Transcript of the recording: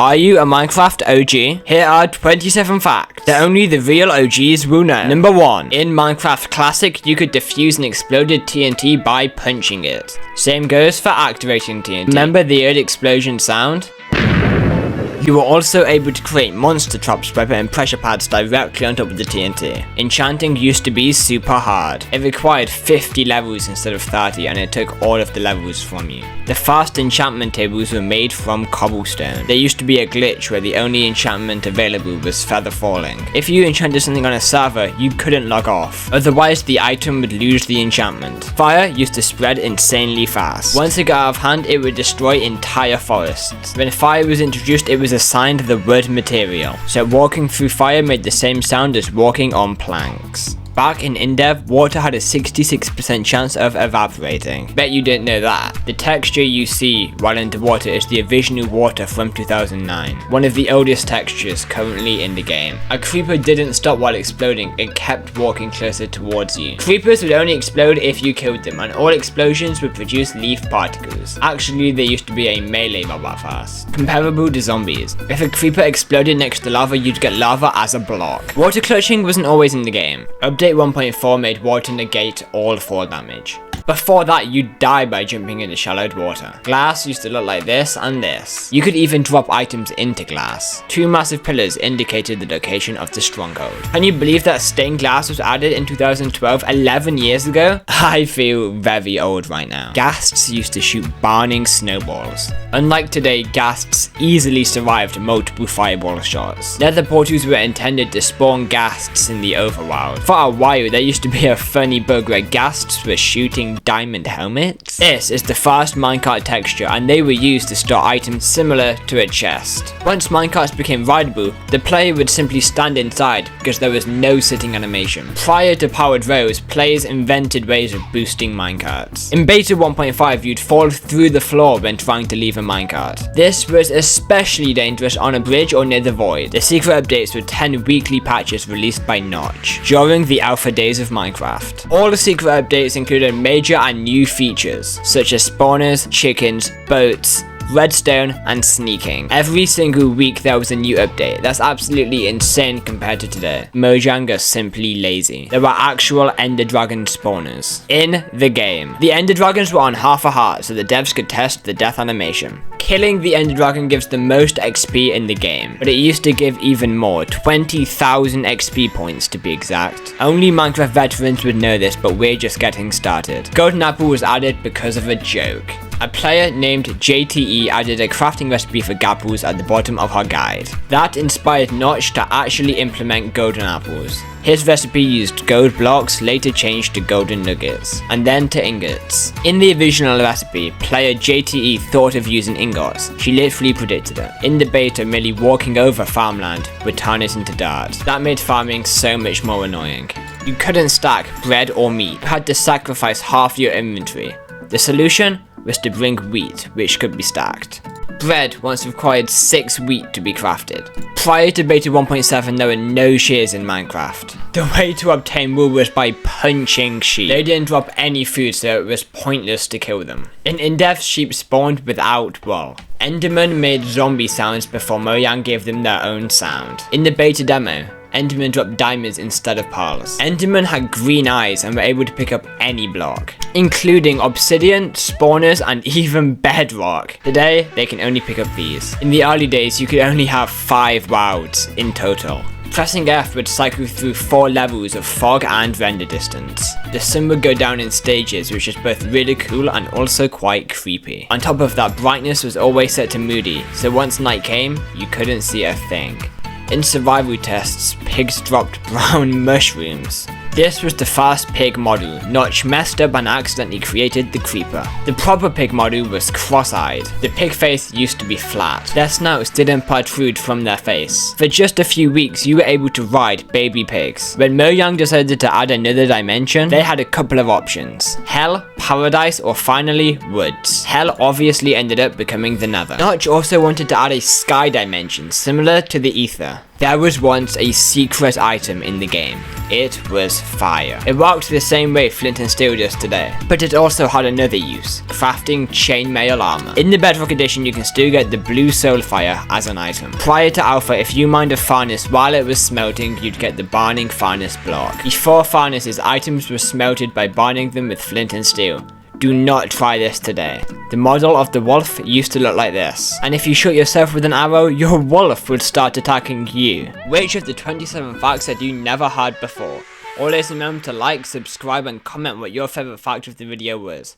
Are you a Minecraft OG? Here are 27 facts that only the real OGs will know. Number 1. In Minecraft Classic, you could defuse an exploded TNT by punching it. Same goes for activating TNT. Remember the early explosion sound? You were also able to create monster traps by putting pressure pads directly on top of the TNT. Enchanting used to be super hard. It required 50 levels instead of 30 and it took all of the levels from you. The fast enchantment tables were made from cobblestone. There used to be a glitch where the only enchantment available was feather falling. If you enchanted something on a server, you couldn't log off. Otherwise, the item would lose the enchantment. Fire used to spread insanely fast. Once it got out of hand, it would destroy entire forests. When fire was introduced, it was assigned the wood material, so walking through fire made the same sound as walking on planks. Back in Indev, water had a 66% chance of evaporating. Bet you didn't know that. The texture you see while underwater is the original water from 2009. One of the oldest textures currently in the game. A creeper didn't stop while exploding, it kept walking closer towards you. Creepers would only explode if you killed them, and all explosions would produce leaf particles. Actually, there used to be a melee mob that fast. Comparable to zombies. If a creeper exploded next to lava, you'd get lava as a block. Water clutching wasn't always in the game. Update 1.4 made water negate all fall damage. Before that, you'd die by jumping into shallowed water. Glass used to look like this and this. You could even drop items into glass. 2 massive pillars indicated the location of the stronghold. Can you believe that stained glass was added in 2012, 11 years ago? I feel very old right now. Ghasts used to shoot burning snowballs. Unlike today, ghasts easily survived multiple fireball shots. Nether portals were intended to spawn ghasts in the overworld. For a while, there used to be a funny bug where ghasts were shooting diamond helmets. This is the first minecart texture, and they were used to store items similar to a chest. Once minecarts became rideable, the player would simply stand inside because there was no sitting animation. Prior to powered rows, players invented ways of boosting minecarts. In beta 1.5, you'd fall through the floor when trying to leave a minecart. This was especially dangerous on a bridge or near the void. The secret updates were 10 weekly patches released by Notch during the alpha days of Minecraft. All the secret updates included major and new features such as spawners, chickens, boats, redstone, and sneaking. Every single week there was a new update. That's absolutely insane compared to today. Mojang are simply lazy. There were actual ender dragon spawners in the game. The ender dragons were on half a heart so the devs could test the death animation. Killing the ender dragon gives the most XP in the game, but it used to give even more, 20,000 XP points to be exact. Only Minecraft veterans would know this, but we're just getting started. Golden apple was added because of a joke. A player named JTE added a crafting recipe for gapples at the bottom of her guide. That inspired Notch to actually implement golden apples. His recipe used gold blocks, later changed to golden nuggets, and then to ingots. In the original recipe, player JTE thought of using ingots. She literally predicted it. In the beta, merely walking over farmland would turn it into dirt. That made farming so much more annoying. You couldn't stack bread or meat. You had to sacrifice half your inventory. The solution was to bring wheat, which could be stacked. Bread once required 6 wheat to be crafted. Prior to beta 1.7, there were no shears in Minecraft. The way to obtain wool was by punching sheep. They didn't drop any food, so it was pointless to kill them. In Indev, sheep spawned without wool. Enderman made zombie sounds before Mojang gave them their own sound. In the beta demo, Enderman dropped diamonds instead of pearls. Enderman had green eyes and were able to pick up any block, including obsidian, spawners, and even bedrock. Today, they can only pick up these. In the early days, you could only have 5 worlds in total. Pressing F would cycle through 4 levels of fog and render distance. The sun would go down in stages, which is both really cool and also quite creepy. On top of that, brightness was always set to moody, so once night came, you couldn't see a thing. In survival tests, pigs dropped brown mushrooms. This was the first pig model. Notch messed up and accidentally created the creeper. The proper pig model was cross-eyed. The pig face used to be flat. Their snouts didn't protrude from their face. For just a few weeks, you were able to ride baby pigs. When Mojang decided to add another dimension, they had a couple of options: Hell, Paradise, or finally, Woods. Hell obviously ended up becoming the Nether. Notch also wanted to add a sky dimension, similar to the Ether. There was once a secret item in the game. It was fire. It worked the same way flint and steel does today, but it also had another use, crafting chainmail armor. In the Bedrock edition you can still get the blue soul fire as an item. Prior to alpha, if you mined a furnace while it was smelting, you'd get the burning furnace block. Before furnaces, items were smelted by burning them with flint and steel. Do not try this today. The model of the wolf used to look like this, and if you shoot yourself with an arrow, your wolf would start attacking you. Which of the 27 facts that you never heard before? Always remember to like, subscribe and comment what your favorite fact of the video was.